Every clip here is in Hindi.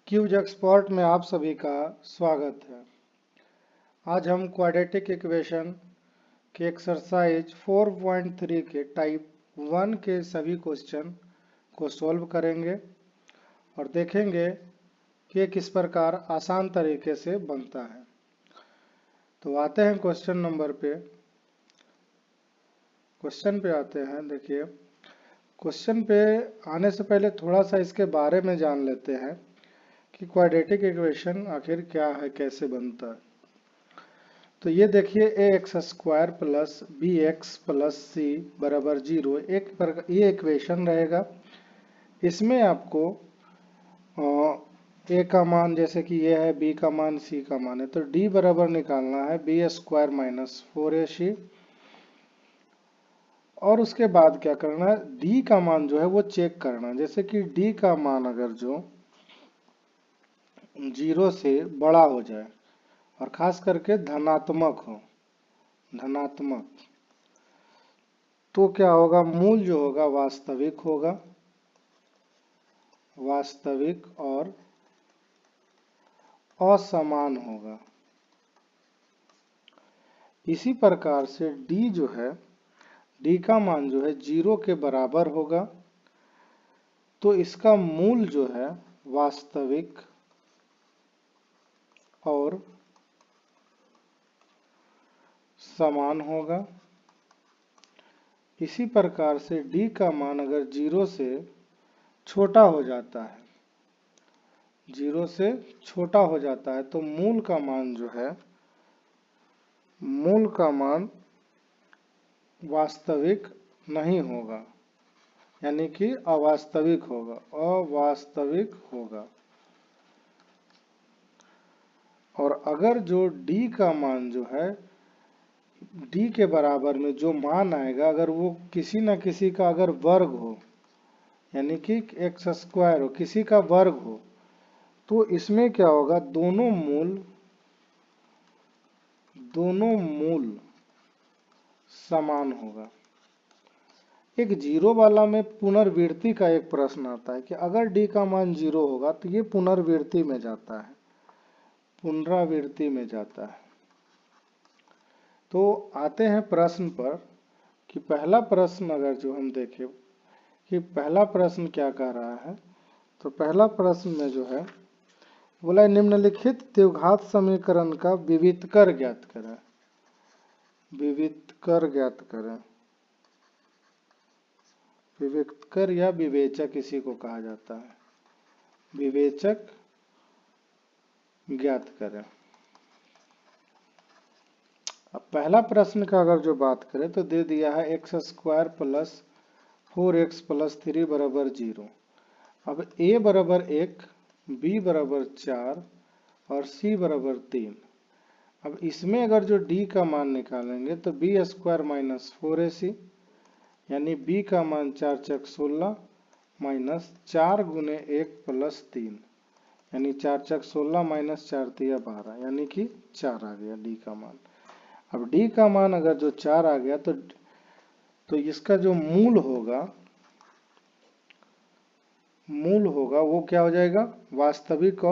क्यूज एक्सपर्ट में आप सभी का स्वागत है। आज हम क्वाड्रेटिक इक्वेशन के एक्सरसाइज 4.3 के टाइप 1 के सभी क्वेश्चन को सॉल्व करेंगे और देखेंगे कि किस प्रकार आसान तरीके से बनता है। तो आते हैं क्वेश्चन पे आते हैं। देखिए, क्वेश्चन पे आने से पहले थोड़ा सा इसके बारे में जान लेते हैं कि क्वाड्रेटिक इक्वेशन आखिर क्या है, कैसे बनता है। तो ये देखिए, A X square plus B X plus C बराबर 0 ये इक्वेशन रहेगा। इसमें आपको ए का मान, जैसे कि ये है, बी का मान, सी का मान है, तो डी बराबर निकालना है बी स्क्वायर माइनस 4ac। और उसके बाद क्या करना है, डी का मान जो है वो चेक करना। जैसे कि डी का मान अगर जो 0 से बड़ा हो जाए और खास करके धनात्मक हो, तो क्या होगा, मूल जो होगा वास्तविक और असमान होगा। इसी प्रकार से डी का मान जो है 0 के बराबर होगा, तो इसका मूल जो है वास्तविक और समान होगा। इसी प्रकार से डी का मान अगर 0 से छोटा हो जाता है, 0 से छोटा हो जाता है, तो मूल का मान वास्तविक नहीं होगा, यानी कि अवास्तविक होगा। और अगर जो डी का मान जो है, डी के बराबर में जो मान आएगा, अगर वो किसी न किसी का अगर वर्ग हो, यानी कि एक्स स्क्वायर हो, किसी का वर्ग हो, तो इसमें क्या होगा, दोनों मूल समान होगा। एक जीरो वाला में पुनर्वृत्ति का एक प्रश्न आता है कि अगर डी का मान 0 होगा तो ये पुनरावृत्ति में जाता है। तो आते हैं प्रश्न पर कि पहला प्रश्न अगर जो हम देखें कि पहला प्रश्न क्या कह रहा है, तो पहला प्रश्न में जो है बोला, निम्नलिखित द्विघात समीकरण का विवितकर ज्ञात करें। विवितकर या विवेचक इसी को कहा जाता है, विवेचक ज्ञात करें। अब पहला प्रश्न का अगर जो बात करें तो दे दिया है x square plus 4x plus 3 बराबर 0। अब a बराबर 1, b बराबर 4 और c बराबर 3। अब इसमें अगर जो d का मान निकालेंगे तो बी स्क्वायर माइनस 4ac, यानी b का मान 4 चक 16 माइनस 4 गुने 1 प्लस 3, यानी 4 चक 16 माइनस 4 तिया 12, यानी कि 4 आ गया d का मान। अब d का मान अगर जो 4 आ गया तो इसका जो मूल होगा वो क्या हो जाएगा, वास्तविक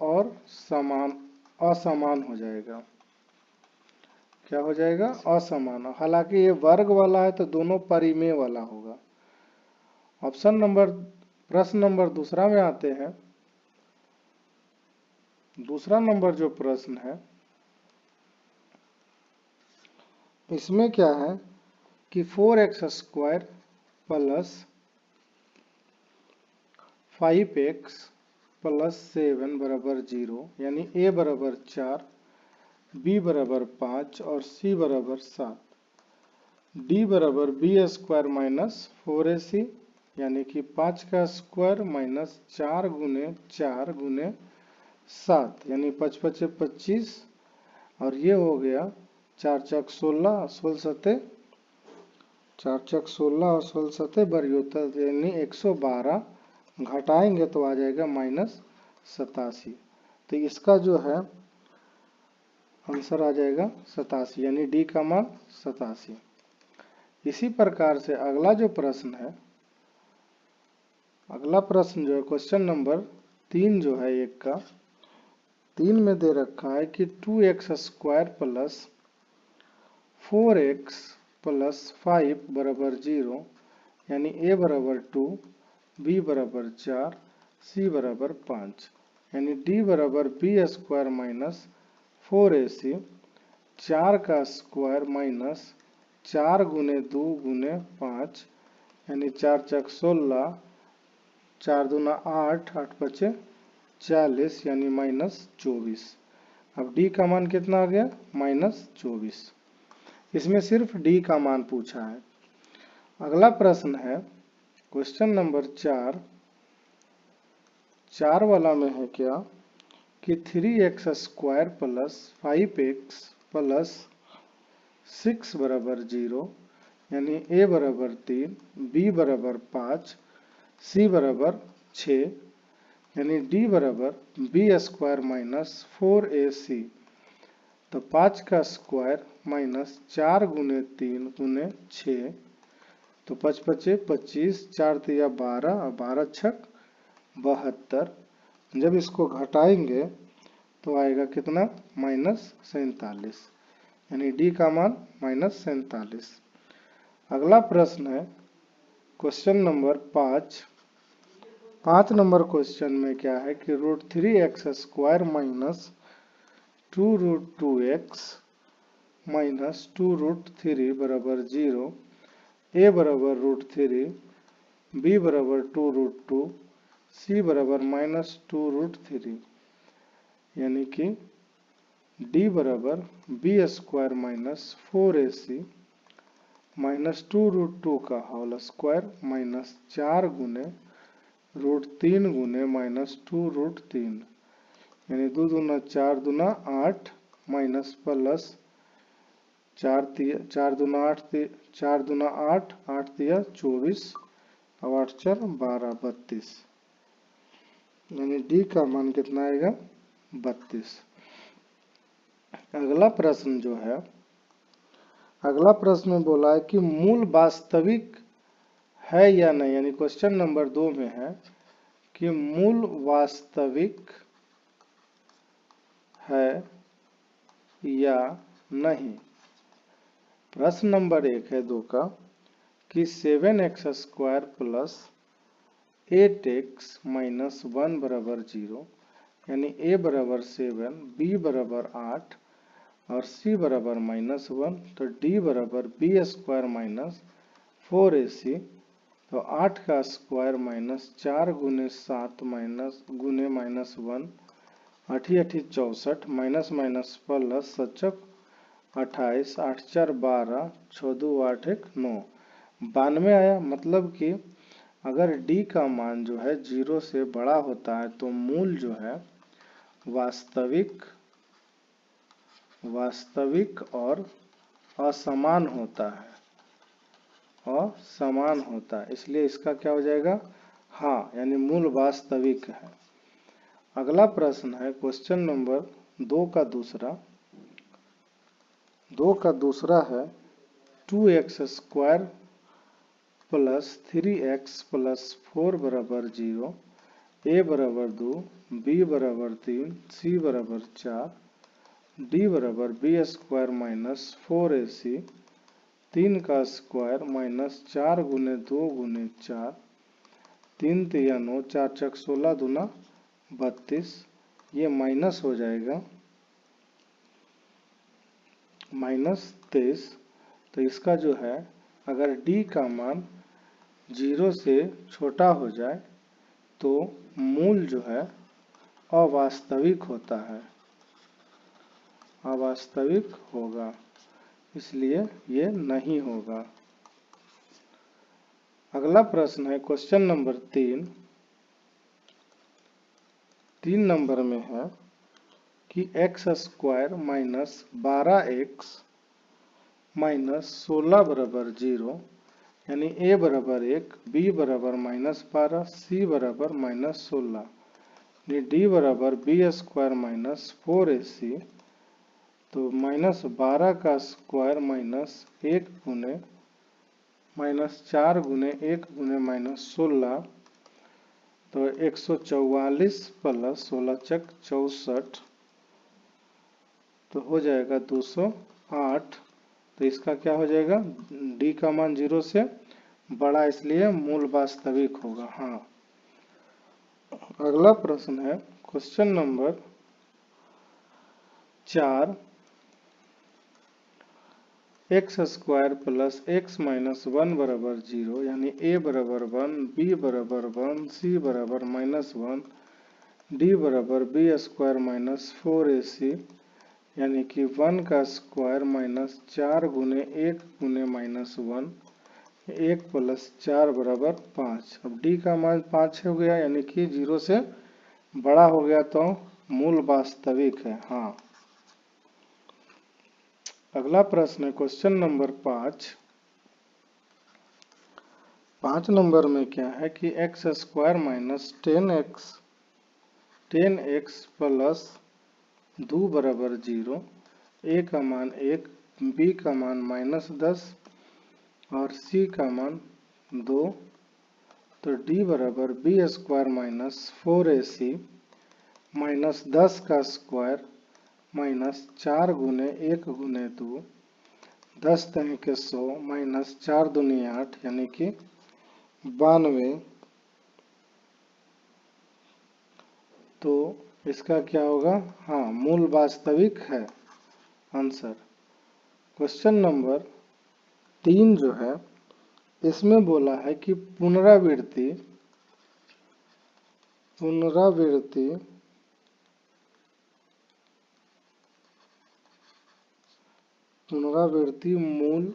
और असमान हो जाएगा। क्या हो जाएगा, असमान। हालांकि ये वर्ग वाला है तो दोनों परिमेय वाला होगा। प्रश्न नंबर दूसरा में आते हैं। दूसरा नंबर जो प्रश्न है, इसमें क्या है कि 4x square plus 5x plus 7 बराबर 0, यानी a बराबर 4, b बराबर 5 और c बराबर 7। d बराबर बी स्क्वायर माइनस 4ac, यानी कि 5 का स्क्वायर माइनस 4 गुने 7, यानी 5 5 25, और ये हो गया 4 चक 16, 4 चक 16 और 16 बरी होता है, यानी 112 घटाएंगे तो आ जाएगा माइनस 87। तो इसका जो है आंसर आ जाएगा 87, यानी डी का मान 87। इसी प्रकार से अगला जो प्रश्न है, अगला प्रश्न जो है क्वेश्चन नंबर 3 जो है एक का 3 में दे रखा है कि 2x² प्लस 4x प्लस 5 बराबर 0, यानी a बराबर 2, b बराबर 4, c बराबर 5, यानी d बराबर b² माइनस 4ac, 4 का स्क्वायर माइनस 4 गुने 2 गुने 5, यानी 4 चक 16, 4 दूना 8, 8 बचे 40, यानी माइनस 24। अब d का मान कितना आ गया? माइनस 24। इसमें सिर्फ d का मान पूछा है। अगला प्रश्न है क्वेश्चन नंबर 4 वाला में है क्या कि 3x² प्लस 5x प्लस 6 बराबर 0, यानी a बराबर 3, b बराबर 5, c बराबर 6, यानी d बराबर b² माइनस 4ac। तो 5 का स्क्वायर माइनस 4 गुने 3 गुने 6, तो 5 पचे 25, 4 तिया 12 और 12 छक 72। जब इसको घटाएंगे तो आएगा कितना? माइनस 47, यानी डी का मान माइनस 47। अगला प्रश्न है क्वेश्चन नंबर 5 नंबर क्वेश्चन में क्या है कि √3x² माइनस 2√2x माइनस 2√3 बराबर 0, a बराबर √3, b बराबर 2√2, c बराबर माइनस 2√3, यानी कि d बराबर b² माइनस 4ac माइनस 2√2 का होल स्क्वायर माइनस 4 गुने √3 गुने माइनस 2√3, यानी 2 दूना 4 दूना 8 माइनस प्लस 4 दूना 8, 4 दूना 8, 8 तिया 24 और 8 4 12, 32, यानी डी का मान कितना आएगा? 32। अगला प्रश्न जो है अगला प्रश्न में बोला है कि मूल वास्तविक है या नहीं, यानी क्वेश्चन नंबर 2 में है कि मूल वास्तविक है या नहीं। प्रश्न नंबर 1 है 2 का कि 7x² प्लस 8x माइनस 1 बराबर 0, यानी a बराबर 7, b बराबर 8 और c बराबर माइनस 1, तो d बराबर b² माइनस 4ac। तो 8 का स्क्वायर माइनस 4 गुने 7 माइनस गुने माइनस 1, 8 8 64, माइनस माइनस प्लस 7 28, 8 4 12, 6 2 8 1 9, 92 आया। मतलब कि अगर d का मान जो है 0 से बड़ा होता है तो मूल जो है वास्तविक और असमान होता है, इसलिए इसका क्या हो जाएगा? हाँ, यानी मूल वास्तविक है। अगला प्रश्न है क्वेश्चन नंबर 2 का दूसरा है 2x² प्लस 3x प्लस 4 बराबर 0, a बराबर 2, b बराबर 3, c बराबर 4, d बराबर b² माइनस 4ac, 3 का स्क्वायर माइनस 4 गुने 2 गुने 4, 3 तिया 9, 4 चक 16 दूना 32, ये माइनस हो जाएगा माइनस 23। तो इसका जो है अगर d का मान 0 से छोटा हो जाए तो मूल जो है अवास्तविक होता है, अवास्तविक होगा, इसलिए ये नहीं होगा। अगला प्रश्न है क्वेश्चन नंबर 3 नंबर में है कि x² माइनस 12x माइनस 16 बराबर 0, यानी a बराबर 1, b बराबर माइनस 12, c बराबर माइनस 16, यानी d बराबर b² माइनस 4ac। तो माइनस 12 का स्क्वायर माइनस 1 गुने माइनस 4 गुने 1 गुने माइनस 16, तो 144 प्लस 16 चक 64 तो हो जाएगा 208। तो इसका क्या हो जाएगा, डी का मान 0 से बड़ा, इसलिए मूल वास्तविक होगा। हाँ। अगला प्रश्न है question number 4, x square plus x minus 1 बराबर 0, यानी ए बराबर 1, बी बराबर 1, सी बराबर -1, डी बराबर बी स्क्वायर माइनस 4ac, यानी कि 1 का स्क्वायर माइनस 4 गुने 1 गुने -1, 1 प्लस 4 बराबर 5। अब डी का मान 5 हो गया, यानी कि 0 से बड़ा हो गया, तो मूल वास्तविक है। हाँ। अगला प्रश्न है क्वेश्चन नंबर 5 नंबर में क्या है कि x square minus 10x plus 2 बराबर 0, ए का मान 1, बी का मान -10 और सी का मान 2, तो डी बराबर B square minus 4ac minus 10 का स्क्वायर माइनस 4 गुने 1 गुने 2, 10 तनी के 100 माइनस 4 दूनी 8, यानी कि 92। तो इसका क्या होगा, हाँ मूल वास्तविक है आंसर। क्वेश्चन नंबर 3 जो है इसमें बोला है कि पुनरावृत्ति मूल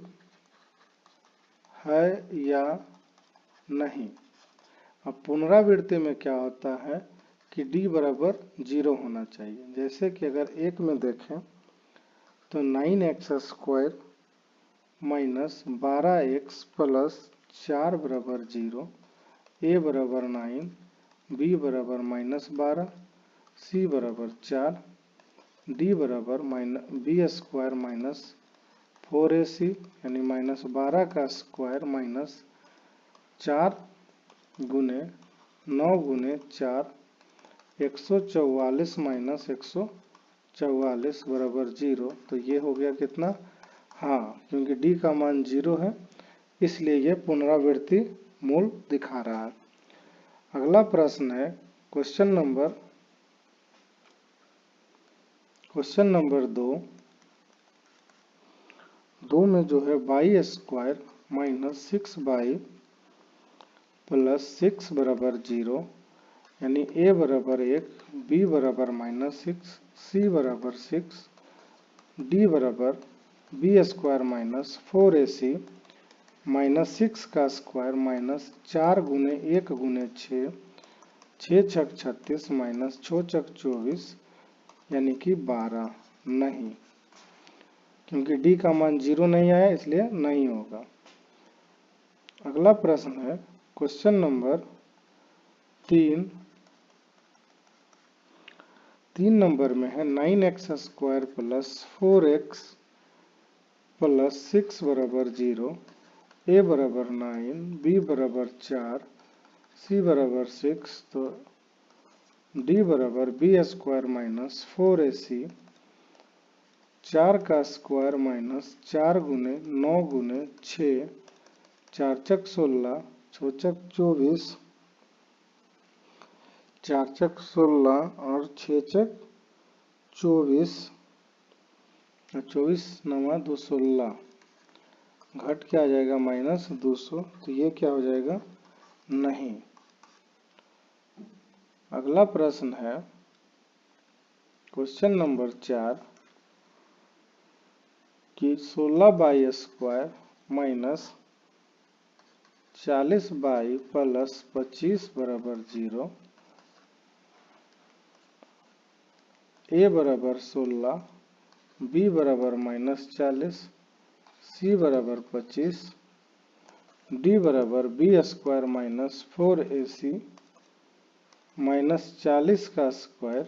है या नहीं। अब पुनरावृत्ति में क्या होता है कि d बराबर 0 होना चाहिए। जैसे कि अगर एक में देखें तो 9x square minus 12x plus 4 बराबर 0, a बराबर 9, b बराबर -12, c बराबर 4, d बराबर बी स्क्वायर माइनस 4ac, यानी -12 का स्क्वायर माइनस 4 गुने 9 गुने 4, 144 माइनस 144 बराबर 0। तो ये हो गया कितना, हाँ क्योंकि d का मान 0 है इसलिए ये पुनरावृत्ति मूल दिखा रहा है। अगला प्रश्न है क्वेश्चन नंबर 2 में जो है y square minus 6y plus 6 बराबर 0, यानी a बराबर 1, b बराबर -6, c बराबर 6, d बराबर B square minus 4ac minus 6 का स्क्वायर माइनस 4 गुने 1 गुने 6, 6 छक 36 माइनस 6 चक 24, यानी कि 12। नहीं, क्योंकि d का मान 0 नहीं आया इसलिए नहीं होगा। अगला प्रश्न है क्वेश्चन नंबर 3 नंबर में है 9x square plus 4x plus 6 बराबर 0, a बराबर 9, b बराबर 4, c बराबर 6, तो d बराबर बी स्क्वायर माइनस 4ac, 4 का स्क्वायर माइनस 4 गुने 9 गुने 6, 4 चक 16, 6 चक 24, 4 चक 16 और 6 चक 24, 24 9 216, घट के आ जाएगा -200, तो ये क्या हो जाएगा, नहीं। अगला प्रश्न है क्वेश्चन नंबर 4 कि 16y square minus 40y plus 25 बराबर 0, a बराबर 16, b बराबर -40, c बराबर 25, d बराबर B square minus 4ac minus 40 का स्क्वायर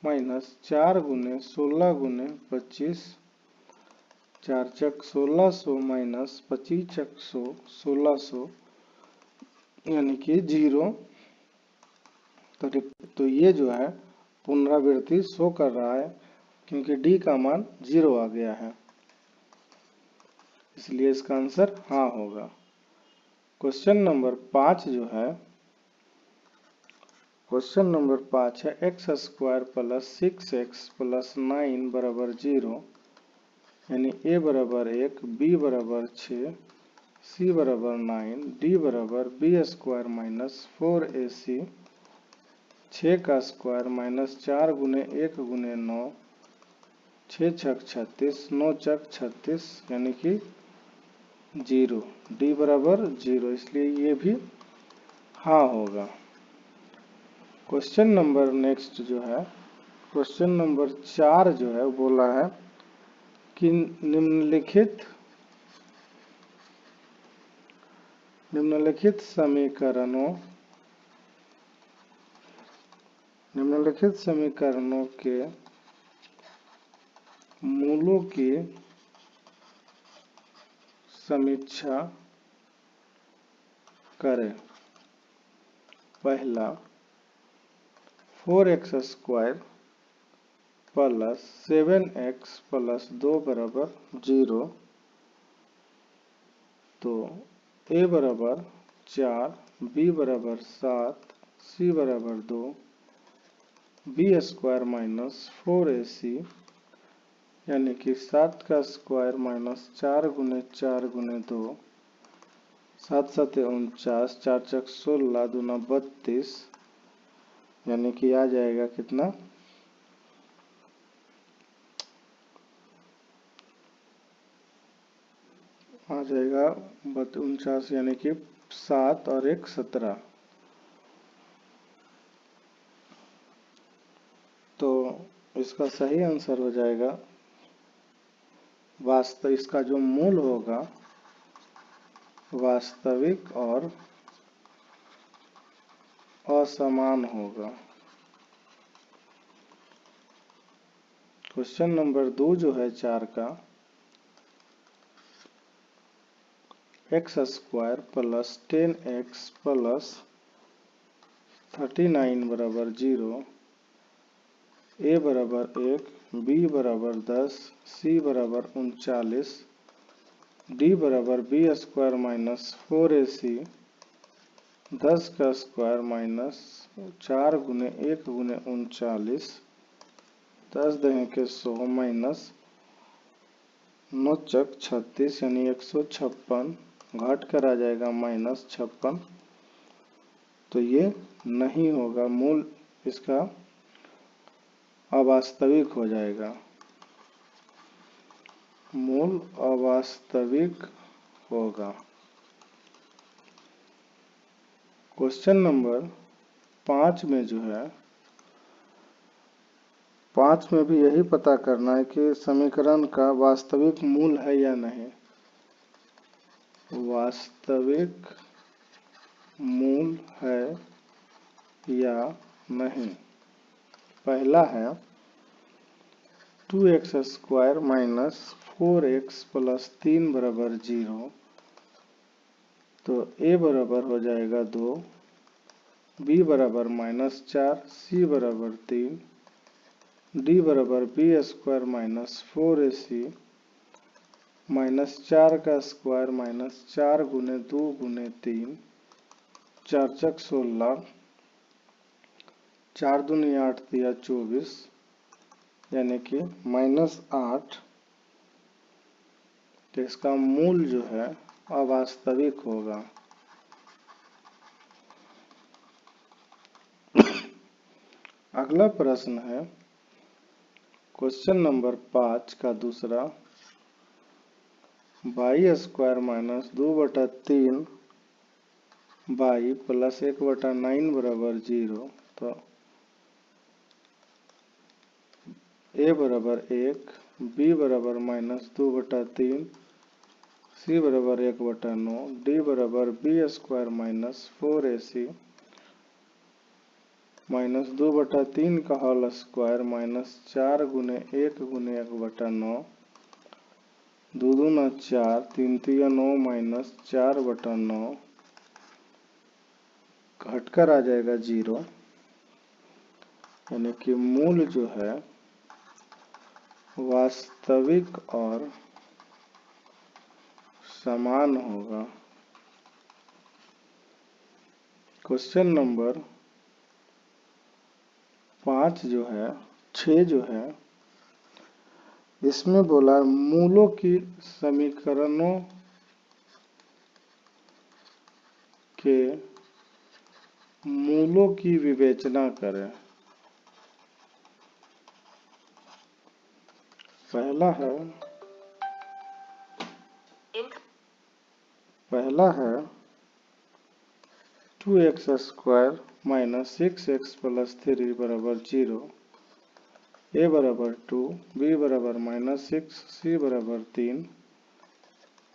माइनस 4 गुने 16 गुने 25, 4 चक 1600 माइनस 25 चक 100 1600, यानी कि 0। तो ये जो है पुनरावृत्ति शो कर रहा है क्योंकि डी का मान 0 आ गया है, इसलिए इसका आंसर हाँ होगा। क्वेश्चन नंबर 5 जो है, क्वेश्चन नंबर 5 है x square plus 6x plus 9 बराबर 0, यानी a बराबर 1, b बराबर 6, c बराबर 9, d बराबर b स्क्वायर माइनस 4ac, 6 का स्क्वायर माइनस 4 गुने 1 गुने 9, 6 छक 36, 9 चक 36, यानी कि 0, d बराबर 0, इसलिए ये भी हाँ होगा। क्वेश्चन नंबर नेक्स्ट जो है, क्वेश्चन नंबर 4 जो है बोला है कि निम्नलिखित समीकरणों के मूलों की समीक्षा करें। पहला 4x square plus 7x plus 2 बराबर 0, तो a बराबर 4, b बराबर 7, c बराबर 2, b स्क्वायर माइनस 4ac, यानी कि 7 का स्क्वायर माइनस 4 गुने 4 गुने 2, 7 7 49, 4 चक 16, दूना 32, यानी कि आ जाएगा कितना, आ जाएगा 49, यानी कि 7 और 1 17। तो इसका सही आंसर हो जाएगा, इसका जो मूल होगा वास्तविक और असमान होगा। क्वेश्चन नंबर 2 जो है 4 का, x square plus 10x plus 39 बराबर 0, a बराबर 1, b बराबर 10, c बराबर 39, d बराबर b स्क्वायर माइनस 4ac, 10 का स्क्वायर माइनस 4 गुने 1 गुने 39, 10 देंगे के 100 माइनस 9 चक 36, यानी 156, घट कर आ जाएगा माइनस 56। तो ये नहीं होगा, मूल इसका अवास्तविक हो जाएगा, मूल अवास्तविक होगा। क्वेश्चन नंबर 5 में जो है, 5 में भी यही पता करना है कि समीकरण का वास्तविक मूल है या नहीं। वास्तविक मूल है या नहीं। पहला है 2x square minus 4x plus 3 बराबर 0, तो a बराबर हो जाएगा 2, b बराबर माइनस 4, c बराबर 3, d बराबर b square minus 4ac, minus 4 का स्क्वायर माइनस 4 गुने 2 गुने 3, 4 चक 16, 4 दूनी 8 दिया 24, यानी कि माइनस 8। तो इसका मूल जो है अवास्तविक होगा। अगला प्रश्न है क्वेश्चन नंबर 5 का दूसरा, Y square minus 2/3 Y plus 1/9 बराबर 0, तो a बराबर 1, b बराबर माइनस 2/3, c बराबर 1/9, d बराबर b square minus 4ac, minus 2/3 का होल स्क्वायर माइनस 4 गुने 1 गुने 1/9, 2 दूना 4, 3 तिया 9 माइनस 4/9, घटकर आ जाएगा 0। यानी कि मूल जो है वास्तविक और समान होगा। क्वेश्चन नंबर 5 जो है 6 जो है इसमें बोला मूलों की समीकरणों के मूलों की विवेचना करें। पहला है 2x square minus 6x plus 3 बराबर 0, a बराबर 2, b बराबर माइनस 6, c बराबर 3,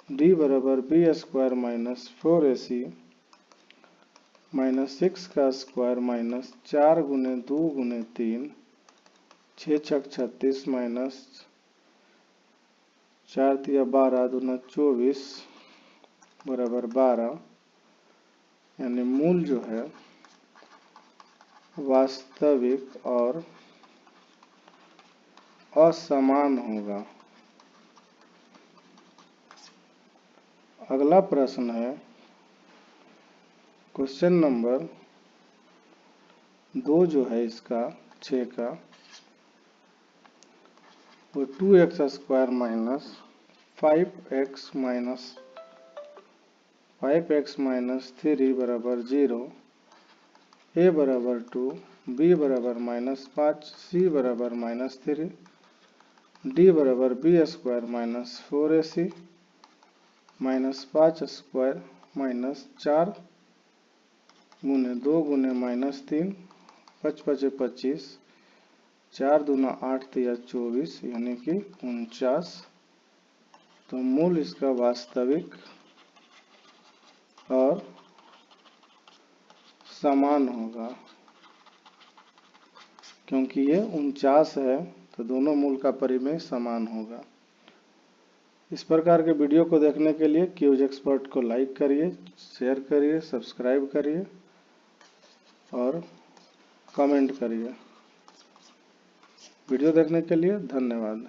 d बराबर b square minus 4ac minus 6 का स्क्वायर माइनस 4 गुने 2 गुने 3, 6 छक 36 माइनस 4 तिया 12 दूना 24 बराबर 12, यानी मूल जो है वास्तविक और असमान होगा। अगला प्रश्न है क्वेश्चन नंबर 2 जो है इसका 6 का, वो 2x square minus 5x minus 3 बराबर 0, a बराबर 2, b बराबर माइनस 5, c बराबर माइनस 3, d बराबर b square minus 4ac minus 5 square minus 4 गुने 2 गुने माइनस 3, 5 5 25, 4 दूना 8 तिया 24, यानी कि 49। तो मूल इसका वास्तविक और समान होगा। क्योंकि ये 49 है तो दोनों मूल का परिमेय समान होगा। इस प्रकार के वीडियो को देखने के लिए क्यूज एक्सपर्ट को लाइक करिए, शेयर करिए, सब्सक्राइब करिए और कमेंट करिए। वीडियो देखने के लिए धन्यवाद।